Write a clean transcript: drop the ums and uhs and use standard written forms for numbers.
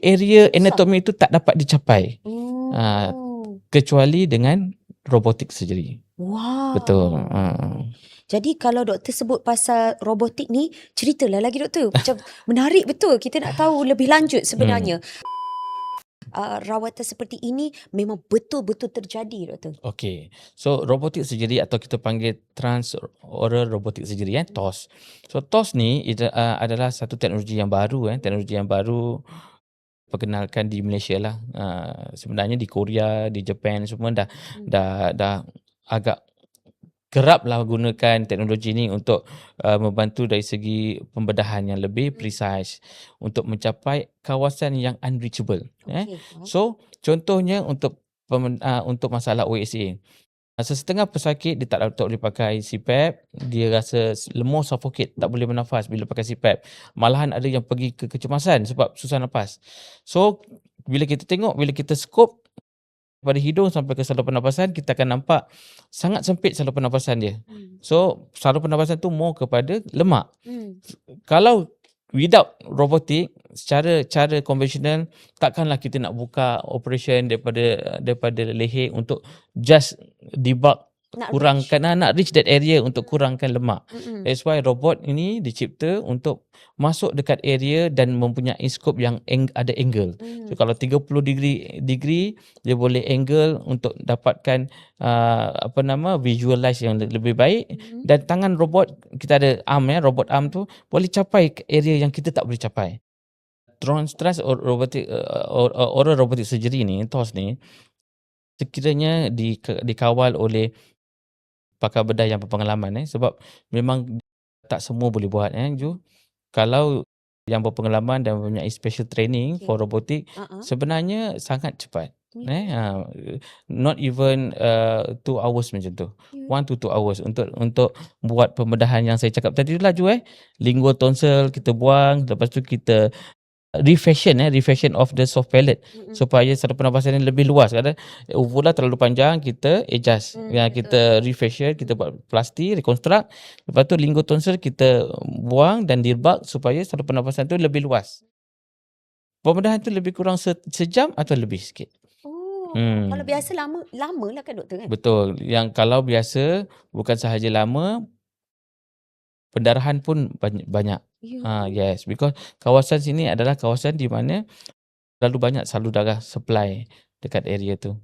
area Susah. anatomi itu tak dapat dicapai Oh. kecuali dengan robotic surgery. Betul. Wow. Jadi kalau doktor sebut pasal robotik ni, ceritalah lagi doktor. Macam menarik betul. Kita nak tahu lebih lanjut sebenarnya. Rawatan seperti ini memang betul-betul terjadi doktor. Okey. So robotic surgery atau kita panggil transoral robotic surgery TOS. So TOS ni adalah satu teknologi yang baru teknologi yang baru perkenalkan di Malaysia lah. Sebenarnya di Korea, di Japan semua dah agak kerap lah gunakan teknologi ni untuk membantu dari segi pembedahan yang lebih precise untuk mencapai kawasan yang unreachable. Okey. So contohnya untuk masalah OSA. Sesetengah pesakit dia tak boleh pakai CPAP, dia rasa lemah, suffocate, tak boleh bernafas bila pakai CPAP. Malahan ada yang pergi ke kecemasan sebab susah nafas. So bila kita scope pada hidung sampai ke saluran pernafasan, kita akan nampak sangat sempit saluran pernafasan dia. So saluran pernafasan tu more kepada lemak. Kalau without robotik, secara cara konvensional, takkanlah kita nak buka operation daripada leher untuk just debug, nak reach that area untuk kurangkan lemak. That's why robot ini dicipta untuk masuk dekat area dan mempunyai scope yang ada angle. So kalau 30 degree dia boleh angle untuk dapatkan visualize yang lebih baik. Dan tangan robot, kita ada arm robot arm tu boleh capai area yang kita tak boleh capai. Oral robotic surgery ni, TOS ni, sekiranya dikawal oleh pakar bedah yang berpengalaman sebab memang tak semua boleh buat Ju. Kalau yang berpengalaman dan mempunyai special training for robotik, sebenarnya sangat cepat. Not even 2 hours macam tu. 1 to 2 hours untuk buat pembedahan yang saya cakap tadi tu lah Ju. Lingual tonsil kita buang, lepas tu kita refashion of the soft palate supaya saluran pernafasan ni lebih luas. Kadang uvula terlalu panjang, kita adjust. Kita refashion, kita buat plastik, reconstruct. Lepas tu lingual tonsil kita buang dan dirbak supaya saluran pernafasan tu lebih luas. Pembedahan tu lebih kurang sejam atau lebih sikit. Kalau biasa lama lah kan doktor kan? Betul. Yang kalau biasa bukan sahaja lama, pendarahan pun banyak. Yes, because kawasan sini adalah kawasan di mana terlalu banyak salur darah supply dekat area tu.